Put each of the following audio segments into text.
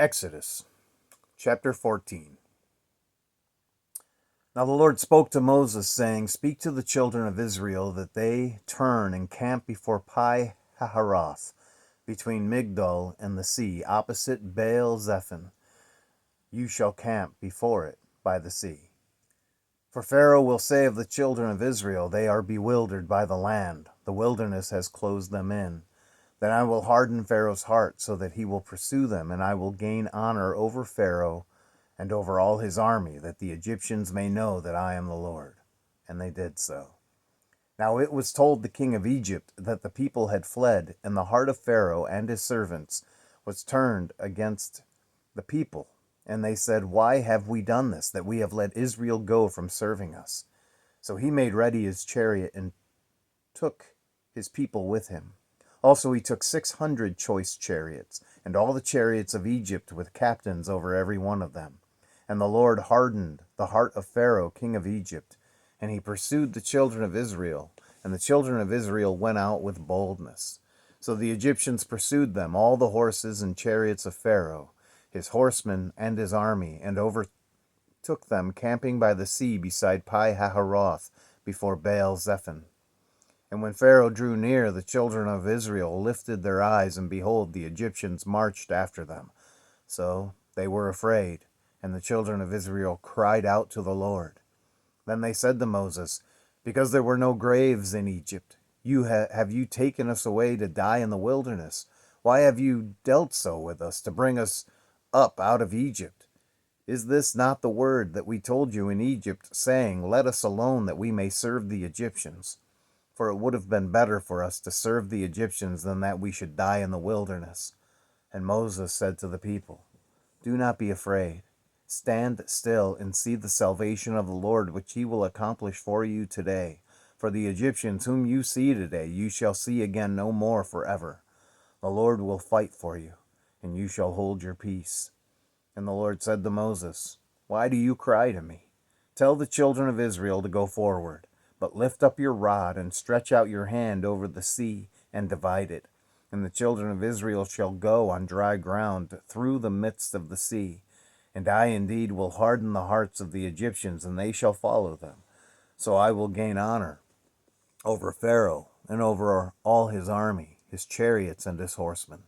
Exodus chapter 14. Now the Lord spoke to Moses, saying, Speak to the children of Israel that they turn and camp before Pi Hahiroth, between Migdol and the sea, opposite Baal Zephon. You shall camp before it by the sea. For Pharaoh will say of the children of Israel, They are bewildered by the land. The wilderness has closed them in. Then I will harden Pharaoh's heart, so that he will pursue them, and I will gain honor over Pharaoh and over all his army, that the Egyptians may know that I am the Lord. And they did so. Now it was told the king of Egypt that the people had fled, and the heart of Pharaoh and his servants was turned against the people. And they said, Why have we done this, that we have let Israel go from serving us? So he made ready his chariot and took his people with him. Also he took 600 choice chariots, and all the chariots of Egypt with captains over every one of them. And the Lord hardened the heart of Pharaoh, king of Egypt, and he pursued the children of Israel, and the children of Israel went out with boldness. So the Egyptians pursued them, all the horses and chariots of Pharaoh, his horsemen and his army, and overtook them, camping by the sea beside Pi Hahiroth, before Baal Zephon. And when Pharaoh drew near, the children of Israel lifted their eyes, and behold, the Egyptians marched after them. So they were afraid, and the children of Israel cried out to the Lord. Then they said to Moses, Because there were no graves in Egypt, have you taken us away to die in the wilderness? Why have you dealt so with us, to bring us up out of Egypt? Is this not the word that we told you in Egypt, saying, Let us alone, that we may serve the Egyptians? For it would have been better for us to serve the Egyptians than that we should die in the wilderness. And Moses said to the people, Do not be afraid. Stand still and see the salvation of the Lord, which he will accomplish for you today. For the Egyptians whom you see today, you shall see again no more forever. The Lord will fight for you, and you shall hold your peace. And the Lord said to Moses, Why do you cry to me? Tell the children of Israel to go forward. But lift up your rod and stretch out your hand over the sea and divide it. And the children of Israel shall go on dry ground through the midst of the sea. And I indeed will harden the hearts of the Egyptians, and they shall follow them. So I will gain honor over Pharaoh and over all his army, his chariots and his horsemen.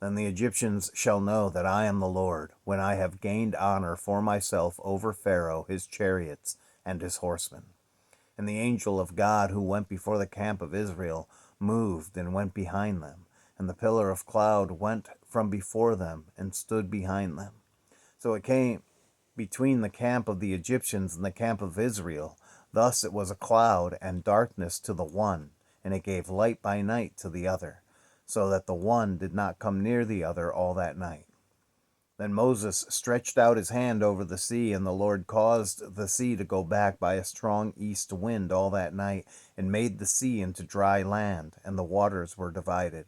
Then the Egyptians shall know that I am the Lord, when I have gained honor for myself over Pharaoh, his chariots, and his horsemen. And the angel of God who went before the camp of Israel moved and went behind them. And the pillar of cloud went from before them and stood behind them. So it came between the camp of the Egyptians and the camp of Israel. Thus it was a cloud and darkness to the one, and it gave light by night to the other, so that the one did not come near the other all that night. Then Moses stretched out his hand over the sea, and the Lord caused the sea to go back by a strong east wind all that night, and made the sea into dry land, and the waters were divided.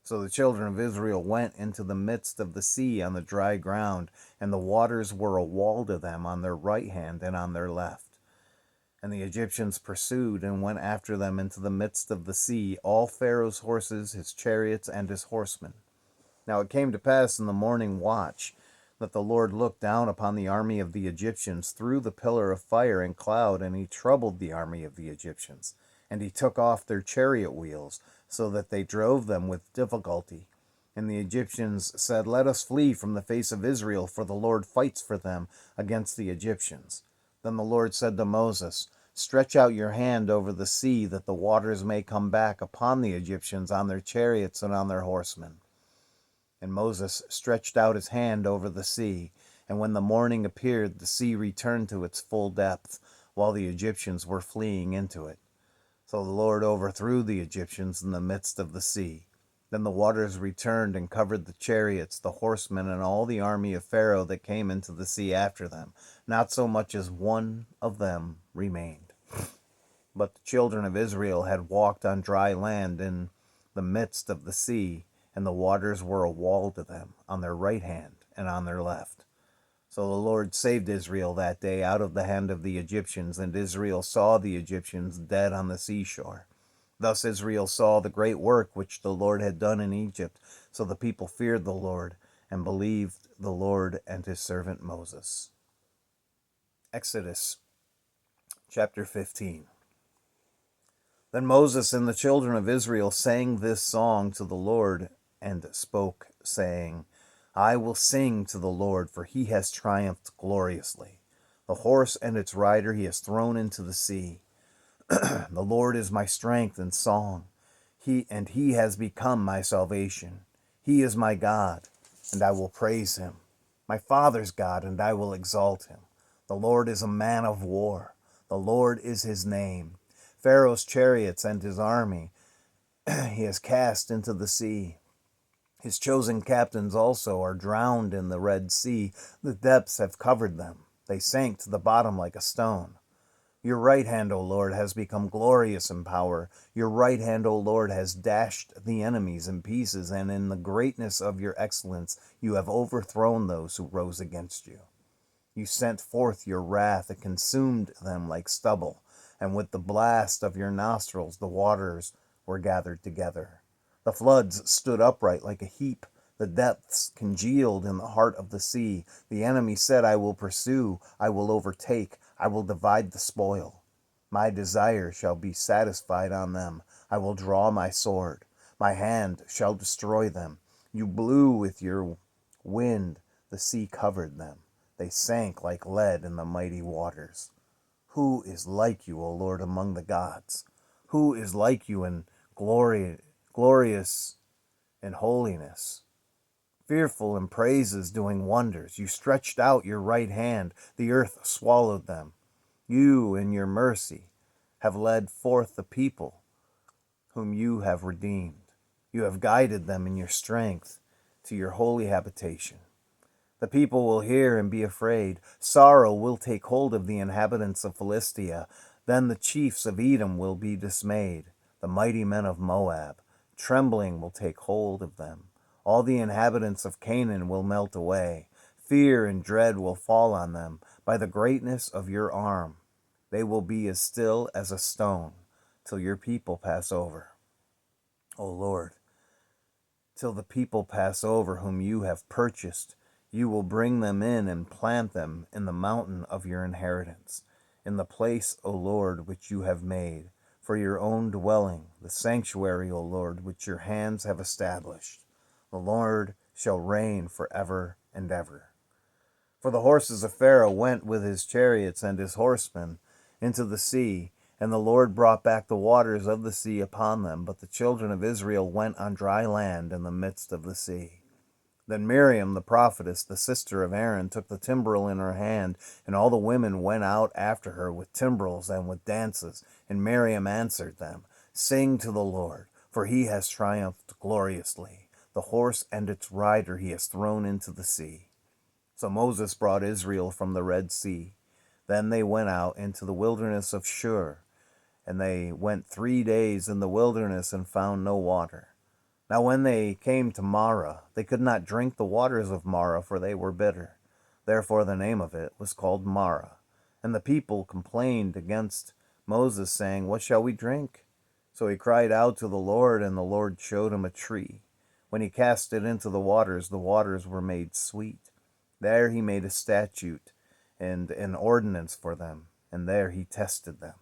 So the children of Israel went into the midst of the sea on the dry ground, and the waters were a wall to them on their right hand and on their left. And the Egyptians pursued and went after them into the midst of the sea, all Pharaoh's horses, his chariots, and his horsemen. Now it came to pass in the morning watch that the Lord looked down upon the army of the Egyptians through the pillar of fire and cloud, and he troubled the army of the Egyptians. And he took off their chariot wheels, so that they drove them with difficulty. And the Egyptians said, Let us flee from the face of Israel, for the Lord fights for them against the Egyptians. Then the Lord said to Moses, Stretch out your hand over the sea, that the waters may come back upon the Egyptians, on their chariots and on their horsemen. And Moses stretched out his hand over the sea, and when the morning appeared, the sea returned to its full depth, while the Egyptians were fleeing into it. So the Lord overthrew the Egyptians in the midst of the sea. Then the waters returned and covered the chariots, the horsemen, and all the army of Pharaoh that came into the sea after them. Not so much as one of them remained. But the children of Israel had walked on dry land in the midst of the sea, and the waters were a wall to them on their right hand and on their left. So the Lord saved Israel that day out of the hand of the Egyptians, and Israel saw the Egyptians dead on the seashore. Thus Israel saw the great work which the Lord had done in Egypt. So the people feared the Lord, and believed the Lord and his servant Moses. Exodus chapter 15. Then Moses and the children of Israel sang this song to the Lord and spoke, saying, I will sing to the Lord, for he has triumphed gloriously. The horse and its rider he has thrown into the sea. The Lord is my strength and song. He has become my salvation. He is my God, and I will praise him. My father's God, and I will exalt him. The Lord is a man of war. The Lord is his name. Pharaoh's chariots and his army he has cast into the sea. His chosen captains also are drowned in the Red Sea. The depths have covered them. They sank to the bottom like a stone. Your right hand, O Lord, has become glorious in power. Your right hand, O Lord, has dashed the enemies in pieces, and in the greatness of your excellence you have overthrown those who rose against you. You sent forth your wrath and consumed them like stubble, and with the blast of your nostrils the waters were gathered together. The floods stood upright like a heap. The depths congealed in the heart of the sea. The enemy said, I will pursue, I will overtake, I will divide the spoil. My desire shall be satisfied on them. I will draw my sword. My hand shall destroy them. You blew with your wind, the sea covered them. They sank like lead in the mighty waters. Who is like you, O Lord, among the gods? Who is like you in glorious in holiness? Fearful in praises, doing wonders. You stretched out your right hand. The earth swallowed them. You, in your mercy, have led forth the people whom you have redeemed. You have guided them in your strength to your holy habitation. The people will hear and be afraid. Sorrow will take hold of the inhabitants of Philistia. Then the chiefs of Edom will be dismayed. The mighty men of Moab, trembling will take hold of them. All the inhabitants of Canaan will melt away. Fear and dread will fall on them by the greatness of your arm. They will be as still as a stone till your people pass over. O Lord, till the people pass over whom you have purchased, you will bring them in and plant them in the mountain of your inheritance, in the place, O Lord, which you have made, for your own dwelling, the sanctuary, O Lord, which your hands have established. The Lord shall reign forever and ever. For the horses of Pharaoh went with his chariots and his horsemen into the sea, and the Lord brought back the waters of the sea upon them, but the children of Israel went on dry land in the midst of the sea. Then Miriam the prophetess, the sister of Aaron, took the timbrel in her hand, and all the women went out after her with timbrels and with dances. And Miriam answered them, Sing to the Lord, for he has triumphed gloriously. The horse and its rider he has thrown into the sea. So Moses brought Israel from the Red Sea. Then they went out into the wilderness of Shur, and they went 3 days in the wilderness and found no water. Now when they came to Marah, they could not drink the waters of Marah, for they were bitter. Therefore the name of it was called Marah. And the people complained against Moses, saying, What shall we drink? So he cried out to the Lord, and the Lord showed him a tree. When he cast it into the waters were made sweet. There he made a statute and an ordinance for them, and there he tested them,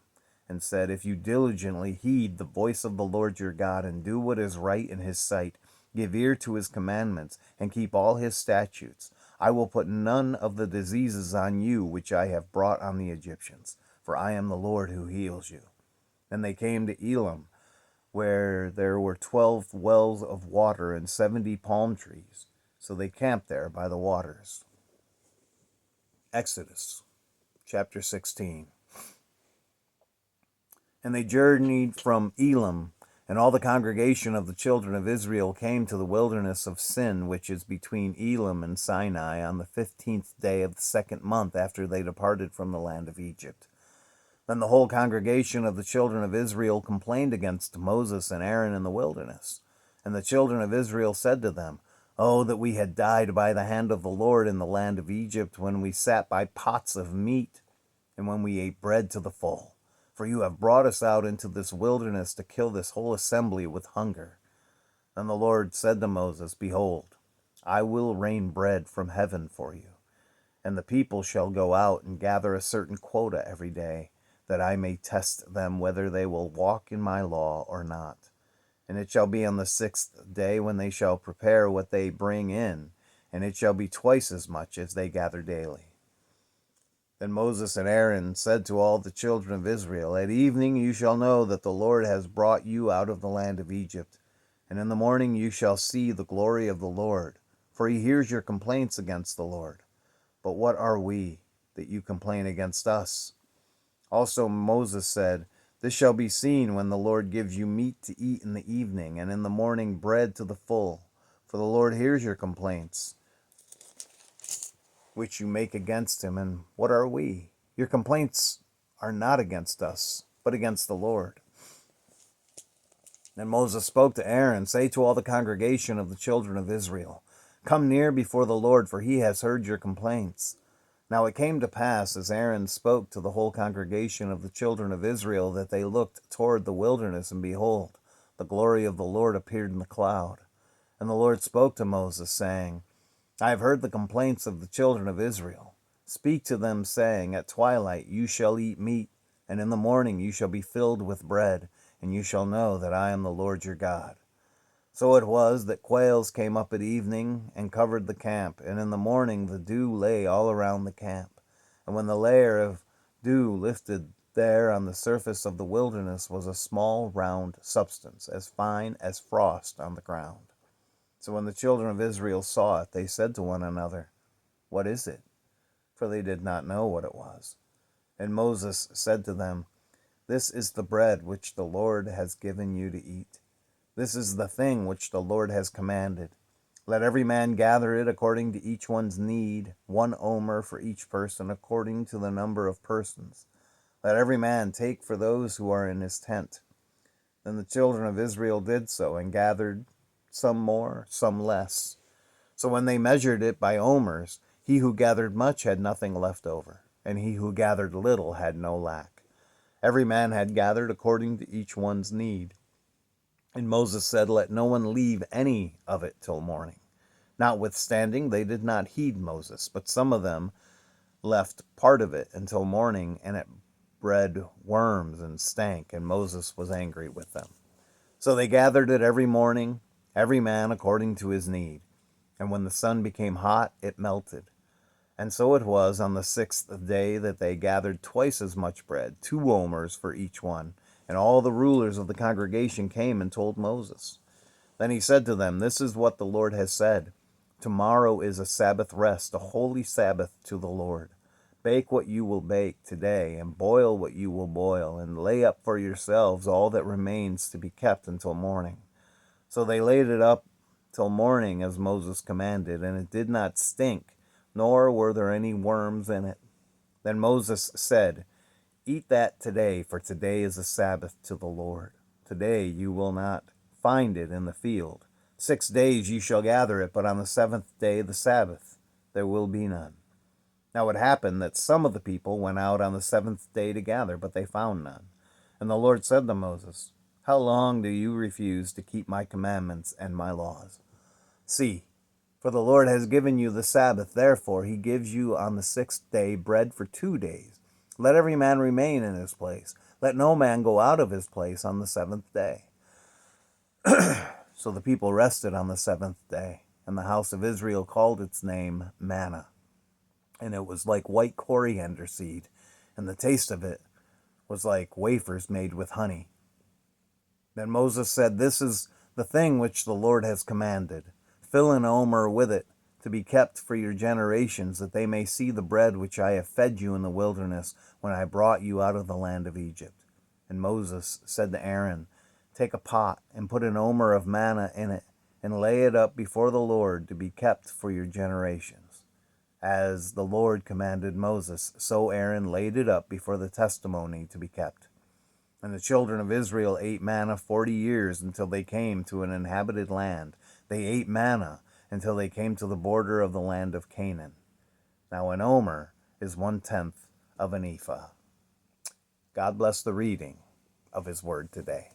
and said, If you diligently heed the voice of the Lord your God, and do what is right in his sight, give ear to his commandments, and keep all his statutes, I will put none of the diseases on you which I have brought on the Egyptians, for I am the Lord who heals you. Then they came to Elim, where there were 12 wells of water and 70 palm trees. So they camped there by the waters. Exodus chapter 16. And they journeyed from Elim, and all the congregation of the children of Israel came to the wilderness of Sin, which is between Elim and Sinai, on the 15th day of the 2nd month after they departed from the land of Egypt. Then the whole congregation of the children of Israel complained against Moses and Aaron in the wilderness. And the children of Israel said to them, Oh, that we had died by the hand of the Lord in the land of Egypt, when we sat by pots of meat, and when we ate bread to the full. For you have brought us out into this wilderness to kill this whole assembly with hunger. Then the Lord said to Moses, Behold, I will rain bread from heaven for you, and the people shall go out and gather a certain quota every day, that I may test them whether they will walk in my law or not. And it shall be on the 6th day when they shall prepare what they bring in, and it shall be twice as much as they gather daily. Then Moses and Aaron said to all the children of Israel, At evening you shall know that the Lord has brought you out of the land of Egypt, and in the morning you shall see the glory of the Lord, for he hears your complaints against the Lord. But what are we, that you complain against us? Also Moses said, This shall be seen when the Lord gives you meat to eat in the evening, and in the morning bread to the full. For the Lord hears your complaints, which you make against him. And what are we? Your complaints are not against us, but against the Lord. Then Moses spoke to Aaron, Say to all the congregation of the children of Israel, Come near before the Lord, for he has heard your complaints. Now it came to pass, as Aaron spoke to the whole congregation of the children of Israel, that they looked toward the wilderness, and behold, the glory of the Lord appeared in the cloud. And the Lord spoke to Moses, saying, I have heard the complaints of the children of Israel. Speak to them, saying, At twilight you shall eat meat, and in the morning you shall be filled with bread, and you shall know that I am the Lord your God. So it was that quails came up at evening and covered the camp, and in the morning the dew lay all around the camp. And when the layer of dew lifted there on the surface of the wilderness was a small round substance, as fine as frost on the ground. So when the children of Israel saw it, they said to one another, What is it? For they did not know what it was. And Moses said to them, This is the bread which the Lord has given you to eat. This is the thing which the Lord has commanded. Let every man gather it according to each one's need, 1 omer for each person, according to the number of persons. Let every man take for those who are in his tent. Then the children of Israel did so, and gathered, some more, some less. So when they measured it by omers, he who gathered much had nothing left over, and he who gathered little had no lack. Every man had gathered according to each one's need. And Moses said, Let no one leave any of it till morning. Notwithstanding, they did not heed Moses, but some of them left part of it until morning, and it bred worms and stank, and Moses was angry with them. So they gathered it every morning, every man according to his need. And when the sun became hot, it melted. And so it was on the 6th day that they gathered twice as much bread, 2 omers for each one. And all the rulers of the congregation came and told Moses. Then he said to them, This is what the Lord has said. Tomorrow is a Sabbath rest, a holy Sabbath to the Lord. Bake what you will bake today, and boil what you will boil, and lay up for yourselves all that remains to be kept until morning. So they laid it up till morning as Moses commanded, and it did not stink, nor were there any worms in it. Then Moses said, Eat that today, for today is a Sabbath to the Lord. Today you will not find it in the field. 6 days you shall gather it, but on the 7th day, the Sabbath, there will be none. Now it happened that some of the people went out on the 7th day to gather, but they found none. And the Lord said to Moses, How long do you refuse to keep my commandments and my laws? See, for the Lord has given you the Sabbath, therefore he gives you on the 6th day bread for 2 days. Let every man remain in his place. Let no man go out of his place on the 7th day. So the people rested on the 7th day, and the house of Israel called its name Manna. And it was like white coriander seed, and the taste of it was like wafers made with honey. Then Moses said, This is the thing which the Lord has commanded. Fill an omer with it, to be kept for your generations, that they may see the bread which I have fed you in the wilderness, when I brought you out of the land of Egypt. And Moses said to Aaron, Take a pot, and put an omer of manna in it, and lay it up before the Lord, to be kept for your generations. As the Lord commanded Moses, so Aaron laid it up before the testimony to be kept. And the children of Israel ate manna 40 years until they came to an inhabited land. They ate manna until they came to the border of the land of Canaan. Now an omer is 1/10 of an ephah. God bless the reading of his word today.